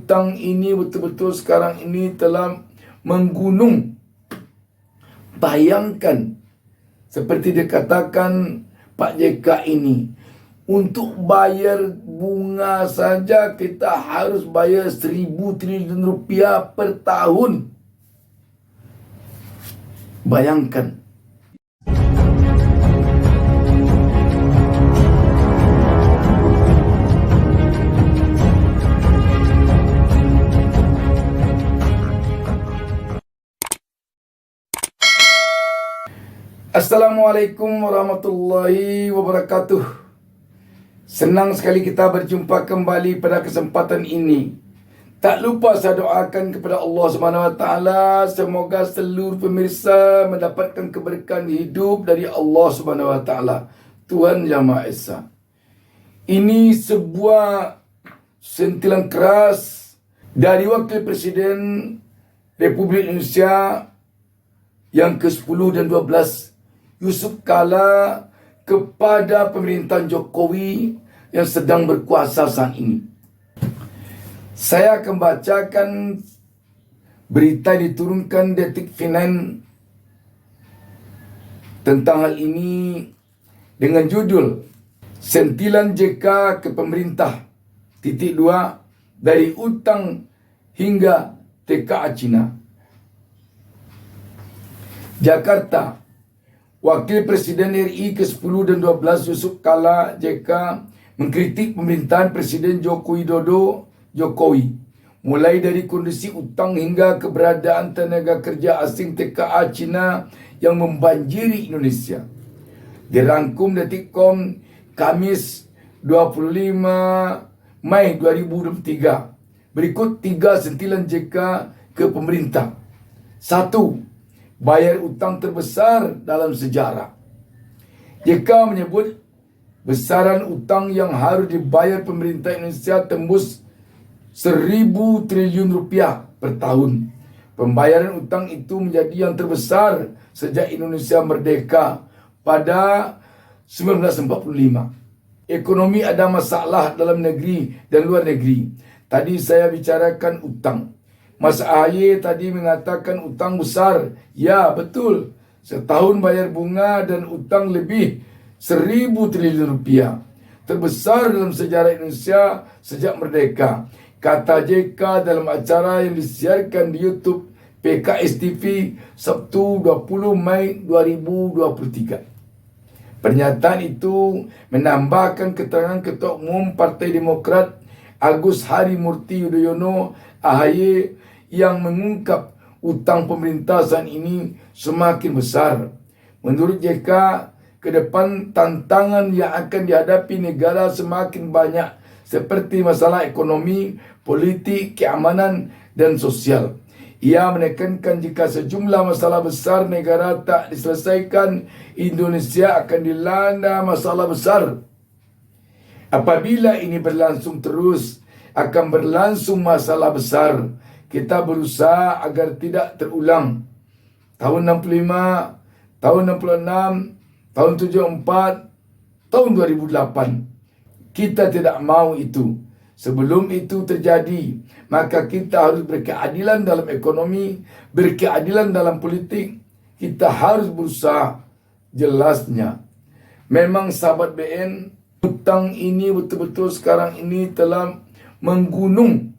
Utang ini betul-betul sekarang ini telah menggunung. Bayangkan, seperti dikatakan Pak JK ini, untuk bayar bunga saja kita harus bayar 1.000 triliun rupiah per tahun. Bayangkan. Assalamualaikum warahmatullahi wabarakatuh. Senang sekali kita berjumpa kembali pada kesempatan ini. Tak lupa saya doakan kepada Allah SWT, semoga seluruh pemirsa mendapatkan keberkahan hidup dari Allah SWT, Tuhan Yang Maha Esa. Ini sebuah sentilan keras dari Wakil Presiden Republik Indonesia yang ke-10 dan 12, Yusuf Kala, kepada pemerintahan Jokowi yang sedang berkuasa saat ini. Saya akan bacakan berita yang diturunkan Detik Finance tentang hal ini dengan judul Sentilan JK ke Pemerintah, titik 2, dari utang hingga TKA Cina. Jakarta. Wakil Presiden RI ke-10 dan 12 Yusuf Kala JK mengkritik pemerintahan Presiden Joko Widodo Jokowi, mulai dari kondisi utang hingga keberadaan tenaga kerja asing TKA Cina yang membanjiri Indonesia. Dirangkum Detikcom Kamis 25 Mei 2023. Berikut 3 sentilan JK ke pemerintah. 1. Bayar utang terbesar dalam sejarah. JK menyebut besaran utang yang harus dibayar pemerintah Indonesia tembus 1.000 triliun rupiah per tahun. Pembayaran utang itu menjadi yang terbesar sejak Indonesia merdeka pada 1945. Ekonomi ada masalah dalam negeri dan luar negeri. Tadi saya bicarakan utang. Mas AHY tadi mengatakan utang besar. Ya, betul. Setahun bayar bunga dan utang lebih 1.000 triliun rupiah. Terbesar dalam sejarah Indonesia sejak merdeka, kata JK dalam acara yang disiarkan di YouTube PKS TV Sabtu 20 Mei 2023. Pernyataan itu menambahkan keterangan Ketua Umum Partai Demokrat Agus Harimurti Yudhoyono AHY yang mengungkap utang pemerintah saat ini semakin besar. Menurut JK, ke depan tantangan yang akan dihadapi negara semakin banyak, seperti masalah ekonomi, politik, keamanan, dan sosial. Ia menekankan jika sejumlah masalah besar negara tak diselesaikan, Indonesia akan dilanda masalah besar. Apabila ini berlangsung terus, akan berlangsung masalah besar. Kita berusaha agar tidak terulang. Tahun 65, tahun 66, tahun 74, tahun 2008. Kita tidak mau itu. Sebelum itu terjadi, maka kita harus berkeadilan dalam ekonomi, berkeadilan dalam politik. Kita harus berusaha. Jelasnya, memang sahabat BN, utang ini betul-betul sekarang ini telah menggunung.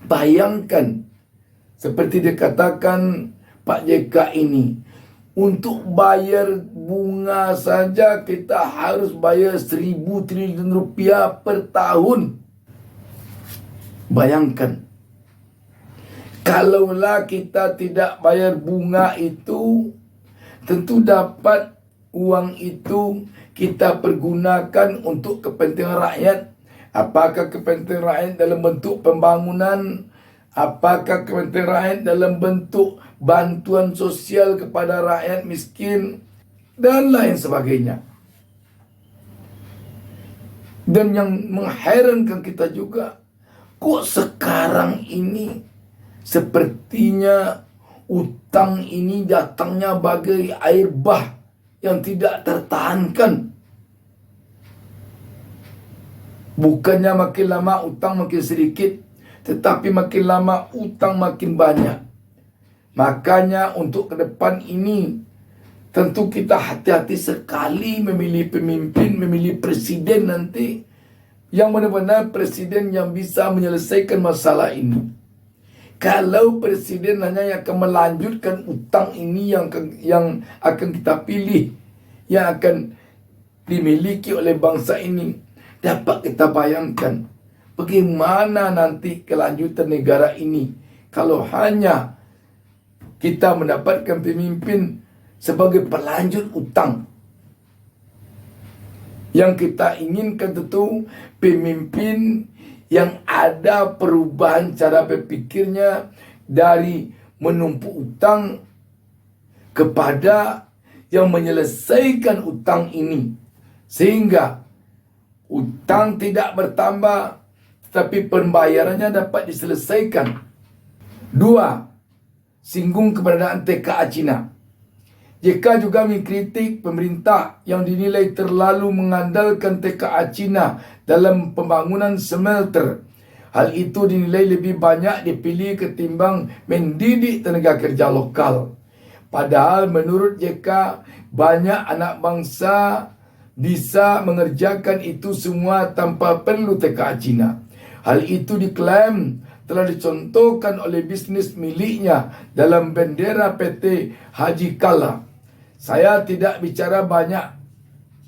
Bayangkan, seperti dikatakan Pak JK ini, untuk bayar bunga saja kita harus bayar 1.000 triliun rupiah per tahun. Bayangkan, kalaulah kita tidak bayar bunga itu, tentu dapat uang itu kita pergunakan untuk kepentingan rakyat. Apakah kepentingan rakyat dalam bentuk pembangunan? Apakah kepentingan rakyat dalam bentuk bantuan sosial kepada rakyat miskin? Dan lain sebagainya. Dan yang mengherankan kita juga, kok sekarang ini sepertinya utang ini datangnya bagai air bah yang tidak tertahankan. Bukannya makin lama utang makin sedikit, tetapi makin lama utang makin banyak. Makanya untuk ke depan ini tentu kita hati-hati sekali memilih pemimpin, memilih presiden nanti yang benar-benar presiden yang bisa menyelesaikan masalah ini. Kalau presiden hanya yang akan melanjutkan utang ini yang akan kita pilih, yang akan dimiliki oleh bangsa ini, dapat kita bayangkan bagaimana nanti kelanjutan negara ini kalau hanya kita mendapatkan pemimpin sebagai pelanjut utang. Yang kita inginkan tentu pemimpin yang ada perubahan cara berpikirnya dari menumpuk utang kepada yang menyelesaikan utang ini. Sehingga utang tidak bertambah, tetapi pembayarannya dapat diselesaikan. 2. Singgung keberadaan TKA Cina. JK juga mengkritik pemerintah yang dinilai terlalu mengandalkan TKA Cina dalam pembangunan smelter. Hal itu dinilai lebih banyak dipilih ketimbang mendidik tenaga kerja lokal. Padahal menurut JK, banyak anak bangsa bisa mengerjakan itu semua tanpa perlu TKA Cina. Hal itu diklaim telah dicontohkan oleh bisnis miliknya dalam bendera PT Haji Kala. Saya tidak bicara banyak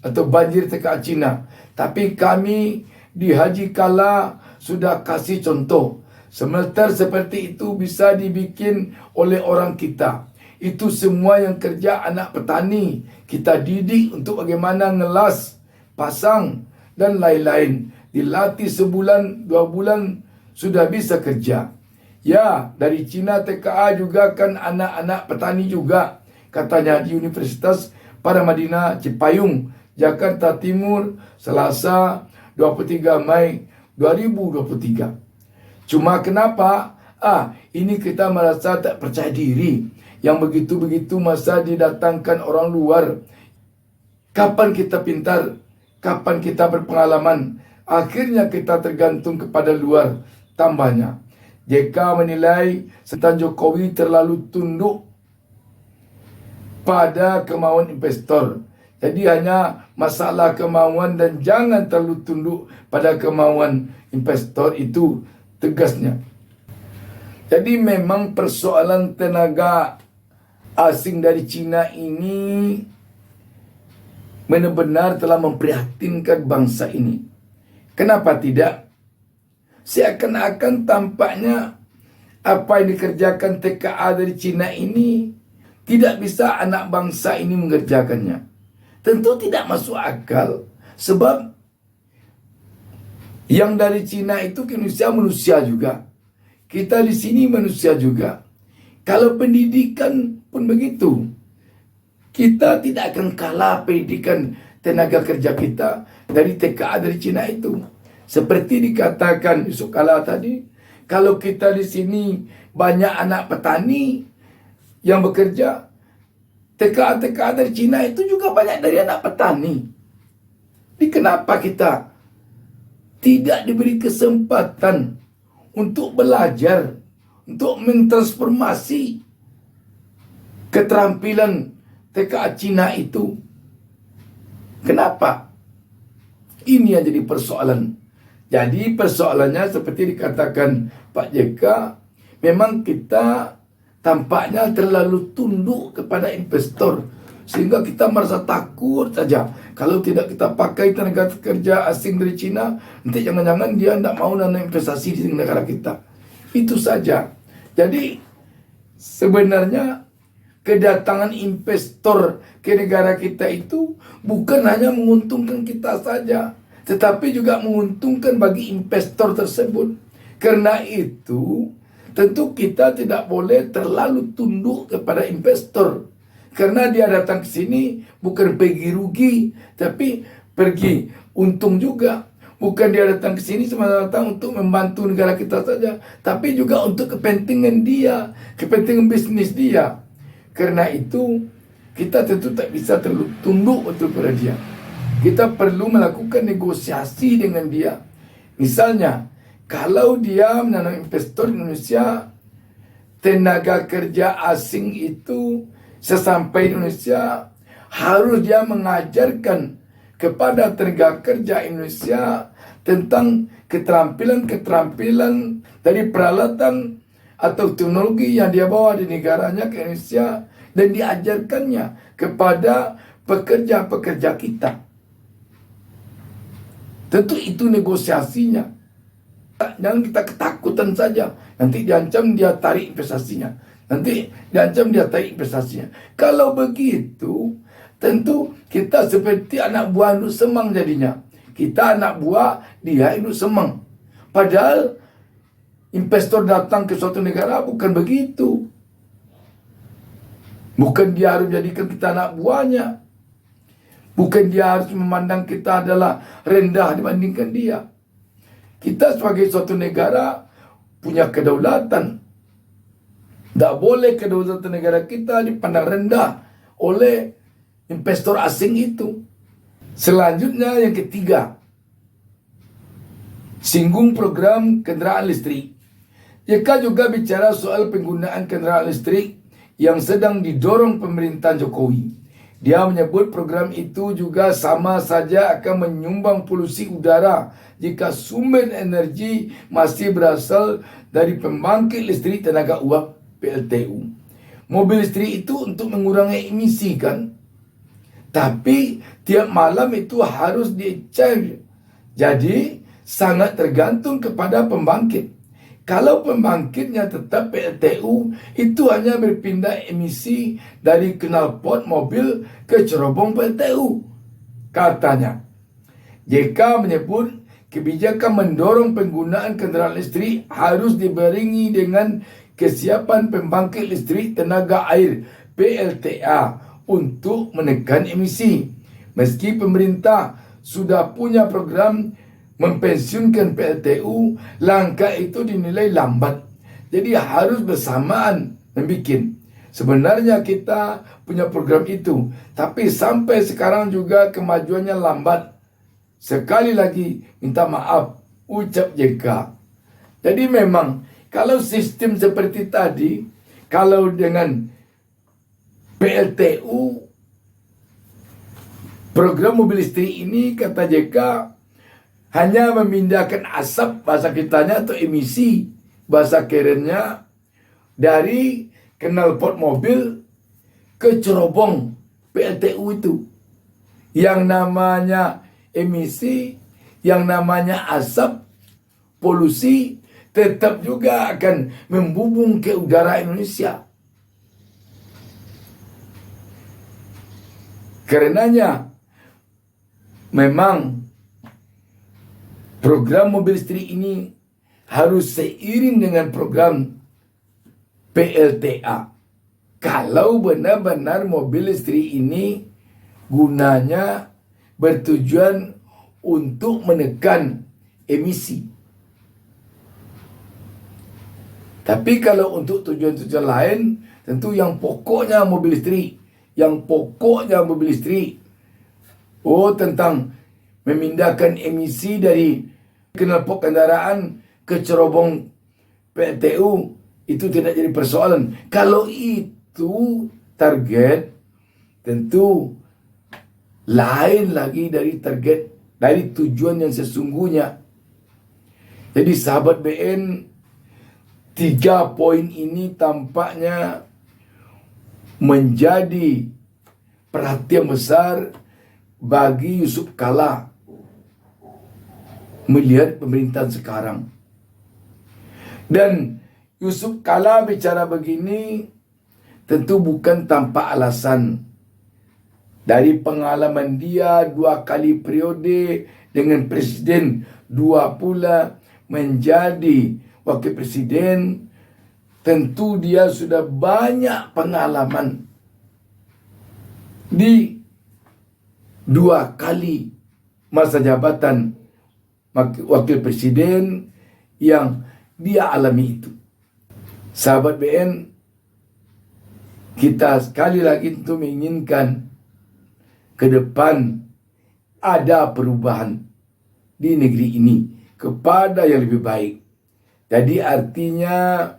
atau banjir TKA Cina, tapi kami di Haji Kala sudah kasih contoh. Smelter seperti itu bisa dibikin oleh orang kita. Itu semua yang kerja anak petani. Kita didik untuk bagaimana ngelas, pasang, dan lain-lain. Dilatih sebulan, 2 bulan, sudah bisa kerja. Ya, dari Cina TKA juga kan anak-anak petani juga. Katanya di Universitas Paramadina Cipayung, Jakarta Timur, Selasa 23 Mei 2023. Cuma kenapa? Ini kita merasa tak percaya diri. Yang begitu-begitu masa didatangkan orang luar. Kapan kita pintar? Kapan kita berpengalaman? Akhirnya kita tergantung kepada luar. Tambahnya, JK menilai Setan Jokowi terlalu tunduk pada kemauan investor. Jadi hanya masalah kemauan dan jangan terlalu tunduk pada kemauan investor, itu tegasnya. Jadi memang persoalan tenaga asing dari Cina ini benar-benar telah memprihatinkan bangsa ini. Kenapa tidak? Seakan-akan tampaknya apa yang dikerjakan TKA dari Cina ini tidak bisa anak bangsa ini mengerjakannya. Tentu tidak masuk akal. Sebab yang dari Cina itu ke Indonesia manusia juga. Kita di sini manusia juga. Kalau pendidikan pun begitu. Kita tidak akan kalah pendidikan tenaga kerja kita dari TKA dari Cina itu. Seperti dikatakan Yusuf Kala tadi, kalau kita di sini banyak anak petani yang bekerja, TKA dari Cina itu juga banyak dari anak petani. Jadi kenapa kita tidak diberi kesempatan untuk belajar, untuk mentransformasi keterampilan TKA Cina itu? Kenapa? Ini yang jadi persoalan. Jadi persoalannya seperti dikatakan Pak JK, memang kita tampaknya terlalu tunduk kepada investor, sehingga kita merasa takut saja. Kalau tidak kita pakai tenaga kerja asing dari Cina, nanti jangan-jangan dia tidak mau nanam investasi di negara kita. Itu saja. Jadi sebenarnya kedatangan investor ke negara kita itu bukan hanya menguntungkan kita saja, tetapi juga menguntungkan bagi investor tersebut. Karena itu tentu kita tidak boleh terlalu tunduk kepada investor. Karena dia datang ke sini bukan pergi rugi, tapi pergi untung juga. Bukan dia datang ke sini semata-mata untuk membantu negara kita saja, tapi juga untuk kepentingan dia, kepentingan bisnis dia. Karena itu kita tentu tak bisa terlalu tunduk untuk kepada dia. Kita perlu melakukan negosiasi dengan dia. Misalnya, Kalau dia menanam investor di Indonesia, tenaga kerja asing itu sesampai di Indonesia harus dia mengajarkan kepada tenaga kerja Indonesia tentang keterampilan-keterampilan dari peralatan atau teknologi yang dia bawa di negaranya ke Indonesia dan diajarkannya kepada pekerja-pekerja kita. Tentu itu negosiasinya. Jangan kita ketakutan saja. Nanti diancam dia tarik investasinya. Nanti diancam dia tarik investasinya. Kalau begitu, tentu kita seperti anak buah induk semang jadinya. Kita anak buah, dia induk semang. Padahal investor datang ke suatu negara bukan begitu. Bukan dia harus jadikan kita anak buahnya. Bukan dia harus memandang kita adalah rendah dibandingkan dia. Kita sebagai suatu negara punya kedaulatan. Tak boleh kedaulatan negara kita dipandang rendah oleh investor asing itu. Selanjutnya yang ketiga, singgung program kendaraan listrik. Jika juga bicara soal penggunaan kendaraan listrik yang sedang didorong pemerintahan Jokowi. Dia menyebut program itu juga sama saja akan menyumbang polusi udara jika sumber energi masih berasal dari pembangkit listrik tenaga uap PLTU. Mobil listrik itu untuk mengurangi emisi kan? Tapi tiap malam itu harus di-charge. Jadi sangat tergantung kepada pembangkit. Kalau pembangkitnya tetap PLTU, itu hanya berpindah emisi dari knalpot mobil ke cerobong PLTU. Katanya, JK menyebut kebijakan mendorong penggunaan kendaraan listrik harus dibarengi dengan kesiapan pembangkit listrik tenaga air PLTA untuk menekan emisi. Meski pemerintah sudah punya program mempensiunkan PLTU, langkah itu dinilai lambat. Jadi harus bersamaan membuat. Sebenarnya kita punya program itu, tapi sampai sekarang juga kemajuannya lambat. Sekali lagi minta maaf, ucap JK. Jadi memang kalau sistem seperti tadi, kalau dengan PLTU, program mobil listrik ini kata JK hanya memindahkan asap bahasa kitanya atau emisi bahasa kerennya dari knalpot mobil ke cerobong PLTU itu. Yang namanya emisi, yang namanya asap, polusi tetap juga akan membubung ke udara Indonesia. Karenanya memang program mobil listrik ini harus seiring dengan program PLTA. Kalau benar-benar mobil listrik ini gunanya bertujuan untuk menekan emisi. Tapi kalau untuk tujuan-tujuan lain, tentu yang pokoknya mobil listrik. Yang pokoknya mobil listrik. Tentang memindahkan emisi dari knalpot kendaraan ke cerobong PLTU, itu tidak jadi persoalan. Kalau itu target, tentu lain lagi dari target, dari tujuan yang sesungguhnya. Jadi sahabat BN, 3 poin ini tampaknya menjadi perhatian besar bagi Yusuf Kala melihat pemerintahan sekarang. Dan Yusuf Kala bicara begini tentu bukan tanpa alasan. Dari pengalaman dia 2 kali periode dengan presiden, 2 pula menjadi wakil presiden, tentu dia sudah banyak pengalaman di 2 kali masa jabatan wakil presiden yang dia alami itu. Sahabat BN, kita sekali lagi tentu menginginkan ke depan ada perubahan di negeri ini. kepada yang lebih baik. Jadi artinya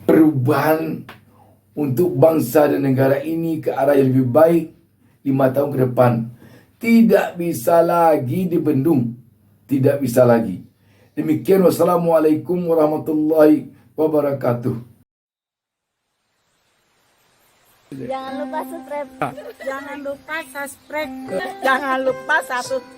perubahan untuk bangsa dan negara ini ke arah yang lebih baik 5 tahun ke depan tidak bisa lagi dibendung. Tidak bisa lagi. Demikian, wassalamualaikum warahmatullahi wabarakatuh. Jangan lupa subscribe. Jangan lupa subscribe. Jangan lupa satu